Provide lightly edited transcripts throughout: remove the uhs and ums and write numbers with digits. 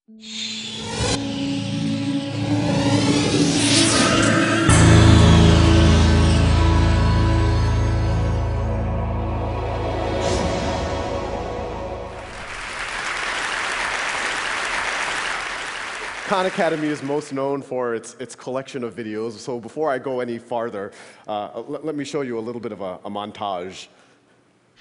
Khan Academy is most known for its collection of videos, so before I go any farther, let me show you a little bit of a montage.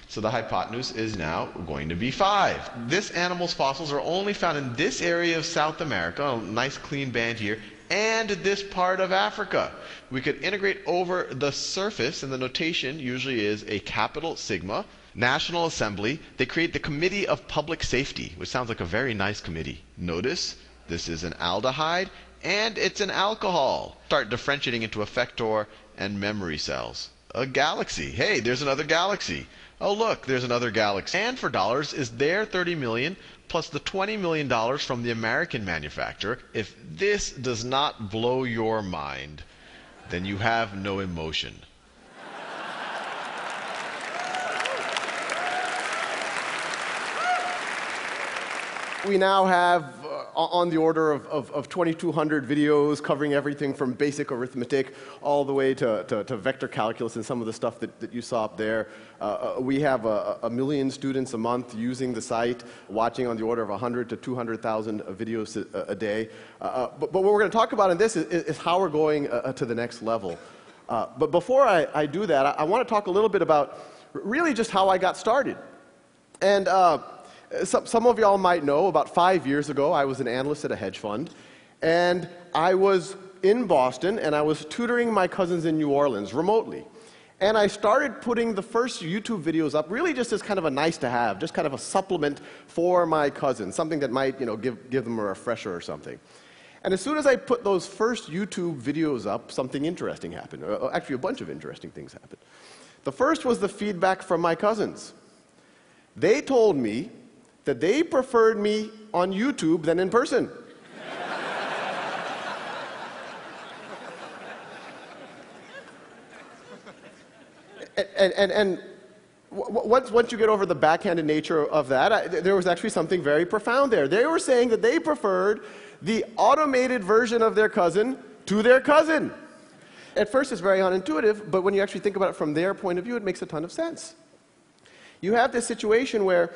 So the hypotenuse is now going to be 5. This animal's fossils are only found in this area of South America, a nice clean band here, and this part of Africa. We could integrate over the surface, and the notation usually is a capital sigma. National Assembly, they create the Committee of Public Safety, which sounds like a very nice committee. Notice this is an aldehyde, and it's an alcohol. Start differentiating into effector and memory cells. A galaxy. Hey, there's another galaxy. Oh, look, there's another galaxy. And for dollars is their $30 million plus the $20 million from the American manufacturer. If this does not blow your mind, then you have no emotion. We now have on the order of 2,200 videos covering everything from basic arithmetic all the way to vector calculus and some of the stuff that you saw up there. We have a million students a month using the site, watching on the order of 100 to 200,000 videos a day. But what we're going to talk about in this is how we're going to the next level. But before I do that, I want to talk a little bit about really just how I got started. And some of y'all might know, about 5 years ago, I was an analyst at a hedge fund, and I was in Boston, and I was tutoring my cousins in New Orleans remotely. And I started putting the first YouTube videos up really just as kind of a nice-to-have, just kind of a supplement for my cousins, something that might, give them a refresher or something. And as soon as I put those first YouTube videos up, something interesting happened. Actually, a bunch of interesting things happened. The first was the feedback from my cousins. They told me that they preferred me on YouTube than in person. and once you get over the backhanded nature of that, there was actually something very profound there. They were saying that they preferred the automated version of their cousin to their cousin. At first, it's very unintuitive, but when you actually think about it from their point of view, it makes a ton of sense. You have this situation where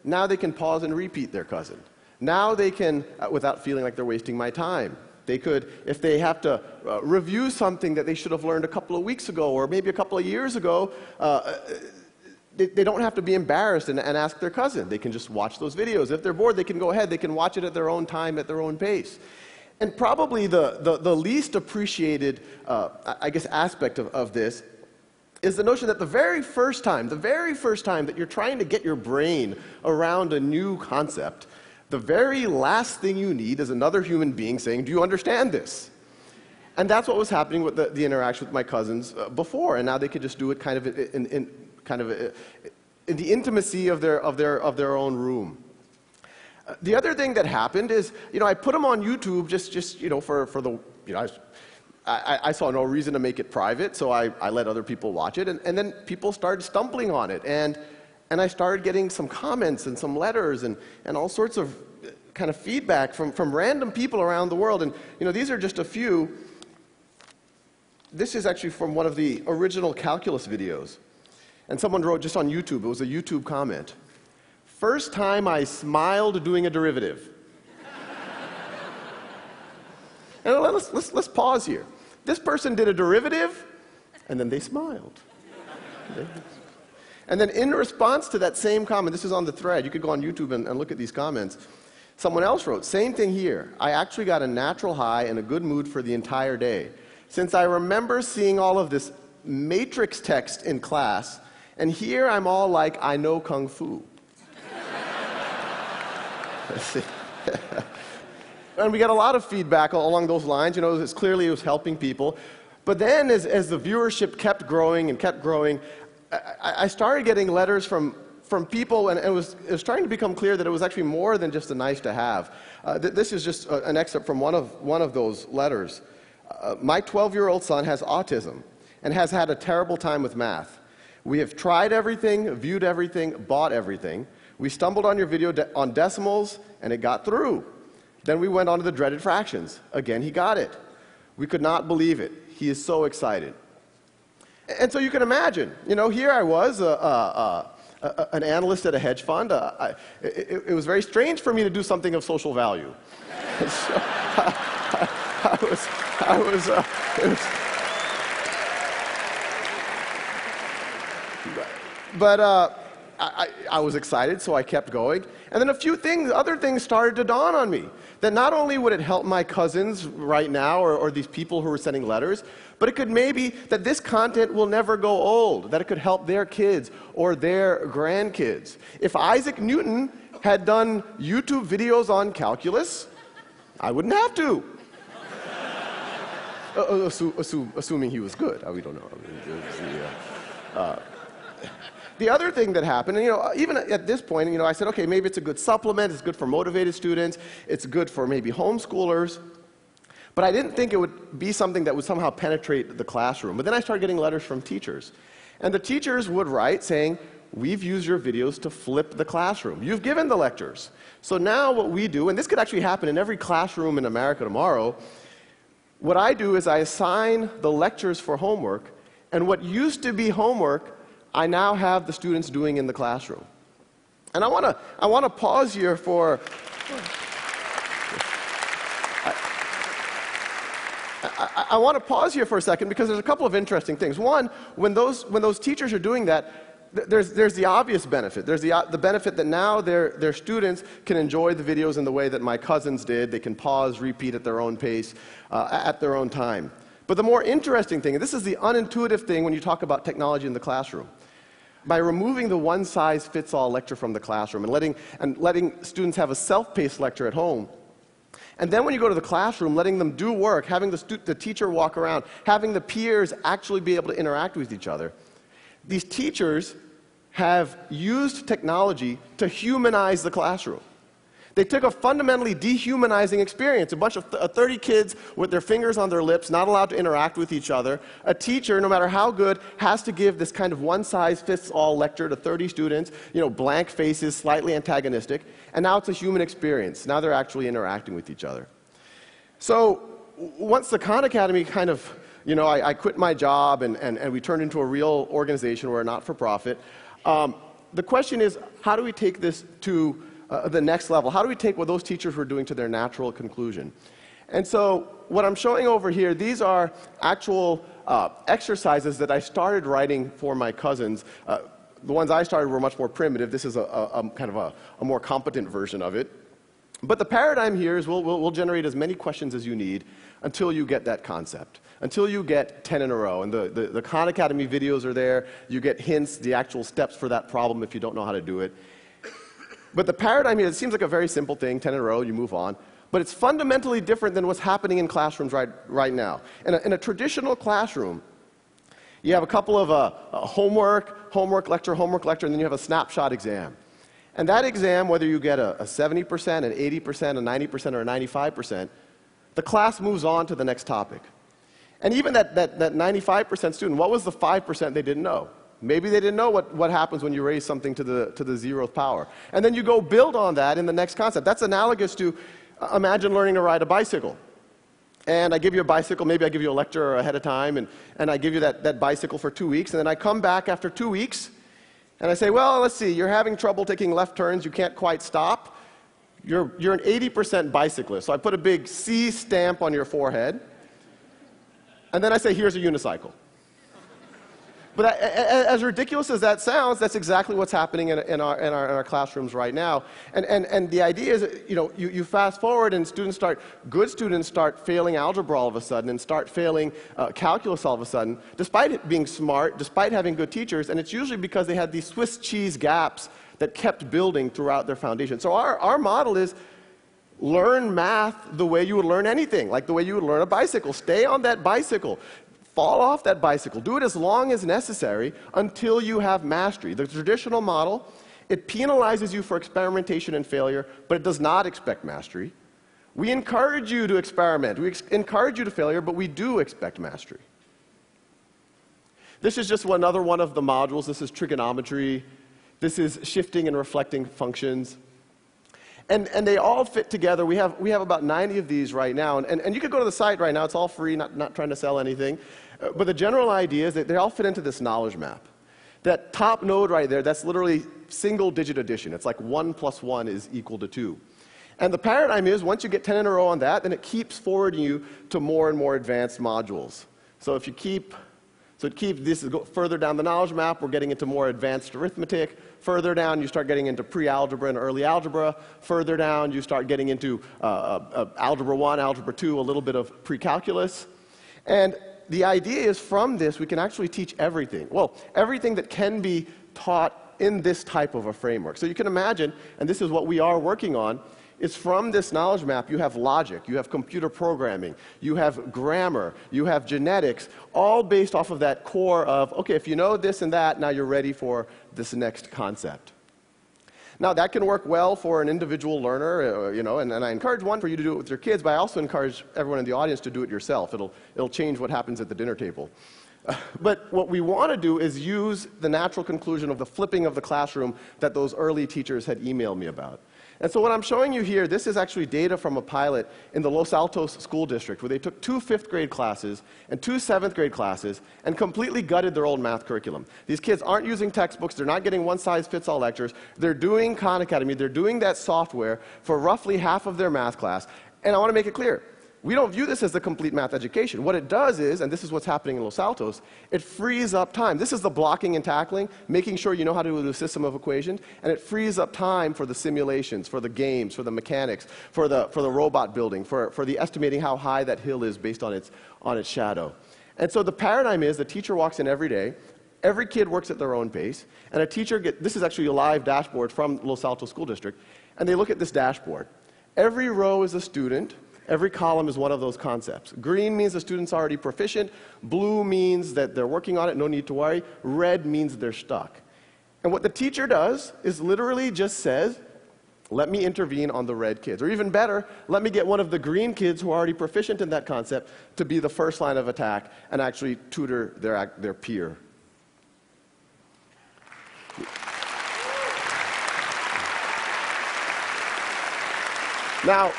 now they can pause and repeat their cousin. Now they can, without feeling like they're wasting my time. They could, if they have to review something that they should have learned a couple of weeks ago or maybe a couple of years ago, they don't have to be embarrassed and ask their cousin. They can just watch those videos. If they're bored, they can go ahead. They can watch it at their own time, at their own pace. And probably the least appreciated, aspect of this is the notion that the very first time that you're trying to get your brain around a new concept, the very last thing you need is another human being saying, do you understand this? And that's what was happening with the interaction with my cousins before, and now they could just do it kind of in the intimacy of their own room. The other thing that happened is, I put them on YouTube for the, I saw no reason to make it private, so I let other people watch it, and then people started stumbling on it, and I started getting some comments and some letters and all sorts of kind of feedback from random people around the world, and these are just a few. This is actually from one of the original calculus videos, and someone wrote just on YouTube, it was a YouTube comment. First time I smiled doing a derivative. And let's pause here. This person did a derivative, and then they smiled. And then in response to that same comment, this is on the thread, you could go on YouTube and look at these comments, someone else wrote, same thing here. I actually got a natural high and a good mood for the entire day. Since I remember seeing all of this matrix text in class, and here I'm all like, I know Kung Fu. And we got a lot of feedback along those lines. It's clearly it was helping people. But then as the viewership kept growing and kept growing, I started getting letters from people, and it was starting to become clear that it was actually more than just a nice to have. This is just an excerpt from one of those letters. My 12-year-old son has autism and has had a terrible time with math. We have tried everything, viewed everything, bought everything. We stumbled on your video on decimals, and it got through. Then we went on to the dreaded fractions. Again, he got it. We could not believe it. He is so excited. And so you can imagine, you know, here I was, an analyst at a hedge fund. It was very strange for me to do something of social value. So, I was excited, so I kept going. And then other things started to dawn on me. That not only would it help my cousins right now, or these people who are sending letters, but it could maybe, that this content will never go old, that it could help their kids or their grandkids. If Isaac Newton had done YouTube videos on calculus, I wouldn't have to. Assuming he was good. We don't know. The other thing that happened, and, you know, even at this point, you know, I said, okay, maybe it's a good supplement, it's good for motivated students, it's good for maybe homeschoolers, but I didn't think it would be something that would somehow penetrate the classroom. But then I started getting letters from teachers, and the teachers would write saying, we've used your videos to flip the classroom. You've given the lectures. So now what we do, and this could actually happen in every classroom in America tomorrow, what I do is I assign the lectures for homework, and what used to be homework, I now have the students doing in the classroom. And I want to pause here for I want to pause here for a second because there's a couple of interesting things. One, when those teachers are doing that, there's the obvious benefit. There's the benefit that now their students can enjoy the videos in the way that my cousins did. They can pause, repeat at their own pace, at their own time. But the more interesting thing, and this is the unintuitive thing when you talk about technology in the classroom, by removing the one-size-fits-all lecture from the classroom and letting students have a self-paced lecture at home, and then when you go to the classroom, letting them do work, having the teacher walk around, having the peers actually be able to interact with each other, these teachers have used technology to humanize the classroom. They took a fundamentally dehumanizing experience, a bunch of 30 kids with their fingers on their lips, not allowed to interact with each other. A teacher, no matter how good, has to give this kind of one-size-fits-all lecture to 30 students, you know, blank faces, slightly antagonistic, and now it's a human experience. Now they're actually interacting with each other. So once the Khan Academy kind of, you know, I quit my job and we turned into a real organization, we're a not-for-profit, the question is, how do we take this to the next level? How do we take what those teachers were doing to their natural conclusion? And so what I'm showing over here, these are actual exercises that I started writing for my cousins. The ones I started were much more primitive. This is a kind of a more competent version of it. But the paradigm here is we'll generate as many questions as you need until you get that concept, until you get 10 in a row. And the Khan Academy videos are there. You get hints, the actual steps for that problem if you don't know how to do it. But the paradigm here, it seems like a very simple thing, 10 in a row, you move on. But it's fundamentally different than what's happening in classrooms right now. In a traditional classroom, you have a couple of homework, lecture, and then you have a snapshot exam. And that exam, whether you get a 70%, an 80%, a 90%, or a 95%, the class moves on to the next topic. And even that 95% student, what was the 5% they didn't know? Maybe they didn't know what happens when you raise something to the 0th power. And then you go build on that in the next concept. That's analogous to, imagine learning to ride a bicycle. And I give you a bicycle, maybe I give you a lecture ahead of time, and I give you that bicycle for 2 weeks, and then I come back after 2 weeks, and I say, well, let's see, you're having trouble taking left turns, you can't quite stop. You're an 80% bicyclist. So I put a big C stamp on your forehead, and then I say, here's a unicycle. But as ridiculous as that sounds, that's exactly what's happening in our classrooms right now. And the idea is, you know, you fast forward and good students start failing algebra all of a sudden and start failing calculus all of a sudden, despite it being smart, despite having good teachers, and it's usually because they had these Swiss cheese gaps that kept building throughout their foundation. So our model is learn math the way you would learn anything, like the way you would learn a bicycle. Stay on that bicycle. Fall off that bicycle. Do it as long as necessary until you have mastery. The traditional model, it penalizes you for experimentation and failure, but it does not expect mastery. We encourage you to experiment. We encourage you to failure, but we do expect mastery. This is just another one of the modules. This is trigonometry. This is shifting and reflecting functions. And they all fit together. We have about 90 of these right now. And you could go to the site right now. It's all free, not trying to sell anything. But the general idea is that they all fit into this knowledge map. That top node right there, that's literally single-digit addition. It's like 1 plus 1 is equal to 2. And the paradigm is, once you get 10 in a row on that, then it keeps forwarding you to more and more advanced modules. So if you keep, this is further down the knowledge map, we're getting into more advanced arithmetic. Further down, you start getting into pre-algebra and early algebra. Further down, you start getting into algebra 1, algebra 2, a little bit of pre-calculus. And the idea is from this, we can actually teach everything. Well, everything that can be taught in this type of a framework. So you can imagine, and this is what we are working on, is from this knowledge map, you have logic, you have computer programming, you have grammar, you have genetics, all based off of that core of, okay, if you know this and that, now you're ready for this next concept. Now, that can work well for an individual learner, and I encourage one for you to do it with your kids, but I also encourage everyone in the audience to do it yourself. It'll change what happens at the dinner table. But what we want to do is use the natural conclusion of the flipping of the classroom that those early teachers had emailed me about. And so what I'm showing you here, this is actually data from a pilot in the Los Altos School District, where they took 2 5th grade classes and 2 7th grade classes and completely gutted their old math curriculum. These kids aren't using textbooks, they're not getting one-size-fits-all lectures, they're doing Khan Academy, they're doing that software for roughly half of their math class. And I want to make it clear, we don't view this as the complete math education. What it does is, and this is what's happening in Los Altos, it frees up time. This is the blocking and tackling, making sure you know how to do a system of equations, and it frees up time for the simulations, for the games, for the mechanics, for the robot building, for the estimating how high that hill is based on its shadow. And so the paradigm is the teacher walks in every day, every kid works at their own pace, and a teacher this is actually a live dashboard from Los Altos School District, and they look at this dashboard. Every row is a student. Every column is one of those concepts. Green means the student's already proficient. Blue means that they're working on it, no need to worry. Red means they're stuck. And what the teacher does is literally just says, let me intervene on the red kids. Or even better, let me get one of the green kids who are already proficient in that concept to be the first line of attack and actually tutor their peer. Now,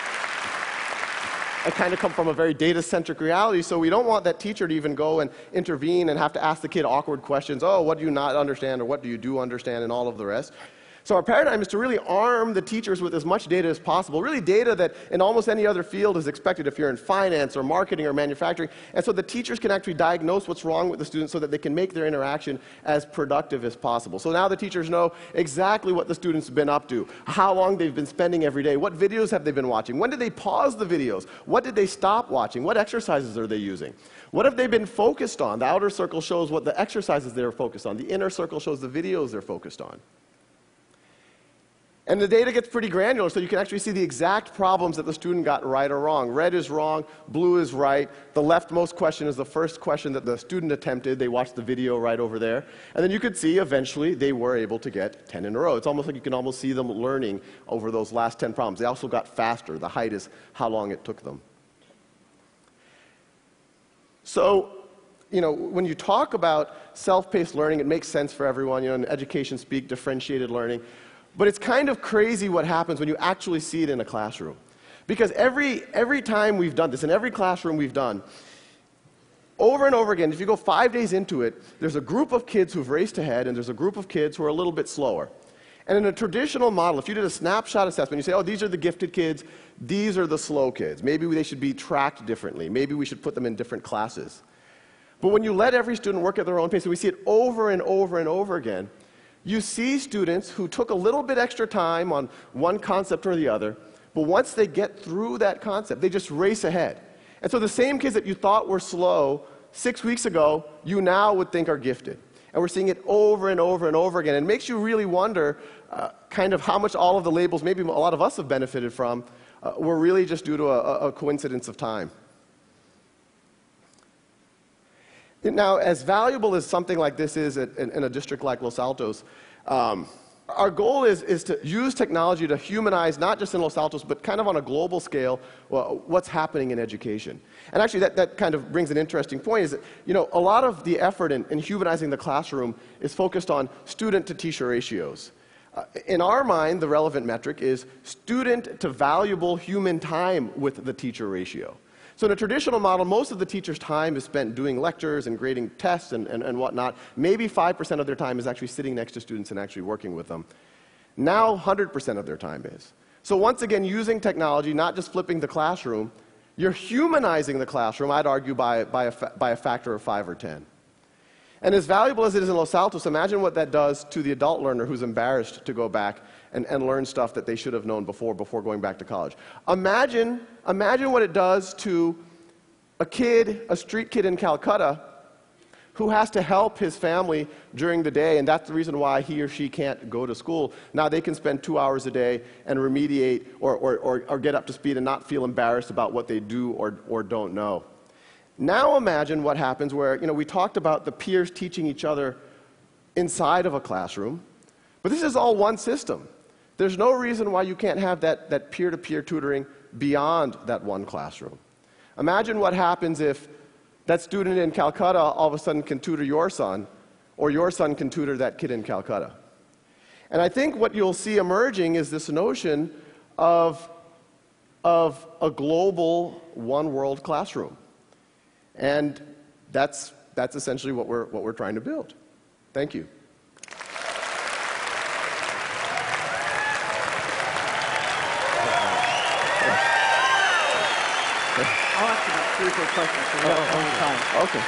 I kind of come from a very data-centric reality, so we don't want that teacher to even go and intervene and have to ask the kid awkward questions. Oh, what do you not understand, or what do you do understand, and all of the rest. So our paradigm is to really arm the teachers with as much data as possible, really data that in almost any other field is expected if you're in finance or marketing or manufacturing. And so the teachers can actually diagnose what's wrong with the students so that they can make their interaction as productive as possible. So now the teachers know exactly what the students have been up to, how long they've been spending every day, what videos have they been watching, when did they pause the videos, what did they stop watching, what exercises are they using, what have they been focused on. The outer circle shows what the exercises they're focused on, the inner circle shows the videos they're focused on. And the data gets pretty granular, so you can actually see the exact problems that the student got right or wrong. Red is wrong, blue is right. The leftmost question is the first question that the student attempted. They watched the video right over there. And then you could see eventually they were able to get 10 in a row. It's almost like you can almost see them learning over those last 10 problems. They also got faster. The height is how long it took them. So, when you talk about self-paced learning, it makes sense for everyone. In education speak, differentiated learning. But it's kind of crazy what happens when you actually see it in a classroom. Because every time we've done this, in every classroom we've done, over and over again, if you go 5 days into it, there's a group of kids who've raced ahead, and there's a group of kids who are a little bit slower. And in a traditional model, if you did a snapshot assessment, you say, oh, these are the gifted kids, these are the slow kids. Maybe they should be tracked differently. Maybe we should put them in different classes. But when you let every student work at their own pace, and we see it over and over and over again, you see students who took a little bit extra time on one concept or the other, but once they get through that concept, they just race ahead. And so the same kids that you thought were slow 6 weeks ago, you now would think are gifted. And we're seeing it over and over and over again. And it makes you really wonder kind of how much all of the labels, maybe a lot of us have benefited from, were really just due to a coincidence of time. Now, as valuable as something like this is in a district like Los Altos, our goal is to use technology to humanize, not just in Los Altos, but kind of on a global scale, what's happening in education. And actually, that kind of brings an interesting point, is that, a lot of the effort in humanizing the classroom is focused on student-to-teacher ratios. In our mind, the relevant metric is student to valuable human time with the teacher ratio. So in a traditional model, most of the teacher's time is spent doing lectures and grading tests and whatnot. Maybe 5% of their time is actually sitting next to students and actually working with them. Now 100% of their time is. So once again, using technology, not just flipping the classroom, you're humanizing the classroom, I'd argue, by a factor of 5 or 10. And as valuable as it is in Los Altos, imagine what that does to the adult learner who's embarrassed to go back and learn stuff that they should have known before going back to college. Imagine what it does to a street kid in Calcutta who has to help his family during the day, and that's the reason why he or she can't go to school. Now they can spend 2 hours a day and remediate or get up to speed and not feel embarrassed about what they do or don't know. Now imagine what happens where, we talked about the peers teaching each other inside of a classroom, but this is all one system. There's no reason why you can't have that peer-to-peer tutoring beyond that one classroom. Imagine what happens if that student in Calcutta all of a sudden can tutor your son, or your son can tutor that kid in Calcutta. And I think what you'll see emerging is this notion of a global one-world classroom. And that's essentially what we're trying to build. Thank you. I'll ask you about 3 or 4 questions, so we have plenty of time. Okay.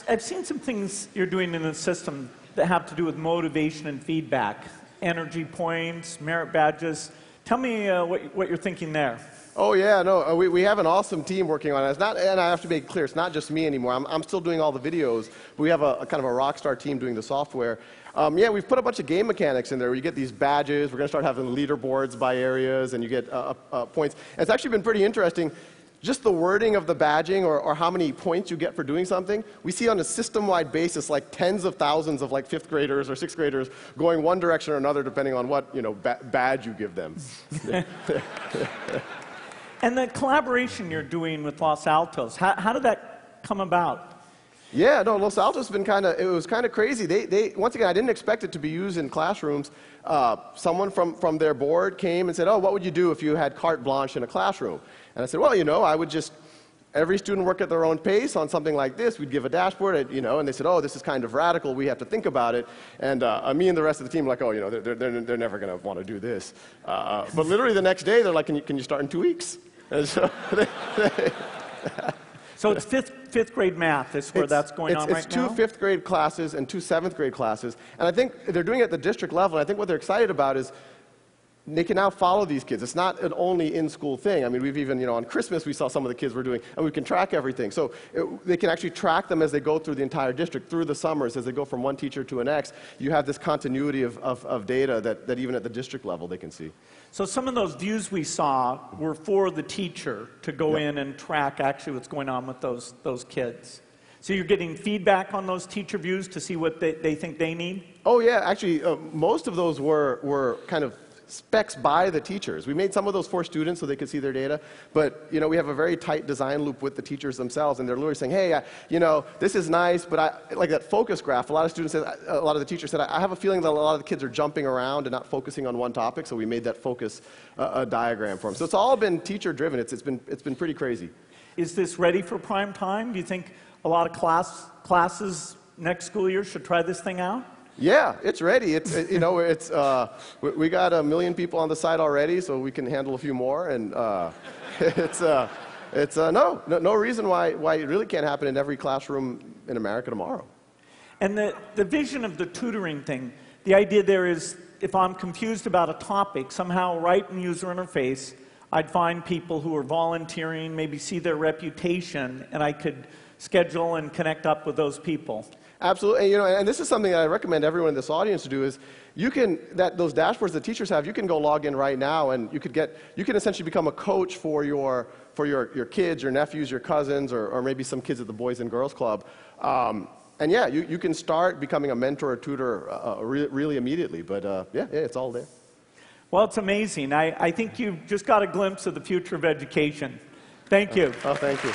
I've seen some things you're doing in the system that have to do with motivation and feedback, energy points, merit badges. Tell me what you're thinking there. Oh yeah, no, we have an awesome team working on it. It's not, and I have to make clear, it's not just me anymore. I'm still doing all the videos, but we have a kind of a rock star team doing the software. Yeah, we've put a bunch of game mechanics in there where you get these badges. We're going to start having leaderboards by areas, and you get points. And it's actually been pretty interesting. Just the wording of the badging or how many points you get for doing something, we see on a system-wide basis like tens of thousands of like 5th graders or 6th graders going one direction or another depending on what badge you give them. And the collaboration you're doing with Los Altos, how did that come about? Yeah, no, Los Altos has been it was kind of crazy. They once again, I didn't expect it to be used in classrooms. Someone from their board came and said, oh, what would you do if you had carte blanche in a classroom? And I said, well, I would just, every student work at their own pace on something like this. We'd give a dashboard, and they said, oh, this is kind of radical. We have to think about it. And me and the rest of the team were like, oh, they're never going to want to do this. But literally the next day, they're like, can you start in 2 weeks? And so so it's fifth grade math is where that's going on right now? It's 2 5th grade classes and 2 7th grade classes. And I think they're doing it at the district level. And I think what they're excited about is they can now follow these kids. It's not an only in-school thing. I mean, we've even, on Christmas, we saw some of the kids were doing, and we can track everything. So they can actually track them as they go through the entire district, through the summers, as they go from one teacher to the next. You have this continuity of data that even at the district level they can see. So some of those views we saw were for the teacher to go in and track actually what's going on with those kids. So you're getting feedback on those teacher views to see what they think they need? Oh yeah, actually most of those were kind of specs by the teachers. We made some of those for students so they could see their data, but we have a very tight design loop with the teachers themselves, and they're literally saying, hey, this is nice, but like that focus graph, a lot of students said, a lot of the teachers said, I have a feeling that a lot of the kids are jumping around and not focusing on one topic, so we made that focus diagram for them. So it's all been teacher driven. It's been pretty crazy. Is this ready for prime time? Do you think a lot of classes next school year should try this thing out? Yeah, it's ready. We got 1 million people on the site already, so we can handle a few more. And no reason why it really can't happen in every classroom in America tomorrow. And the vision of the tutoring thing, the idea there is, if I'm confused about a topic, somehow right in user interface, I'd find people who are volunteering, maybe see their reputation, and I could schedule and connect up with those people. Absolutely, and, you know, and this is something that I recommend everyone in this audience to do is you can, those dashboards that teachers have, you can go log in right now and you can essentially become a coach for your kids, your nephews, your cousins, or maybe some kids at the Boys and Girls Club. And yeah, you can start becoming a mentor or tutor really immediately, but yeah, it's all there. Well, it's amazing. I think you've just got a glimpse of the future of education. Thank you. Oh, thank you.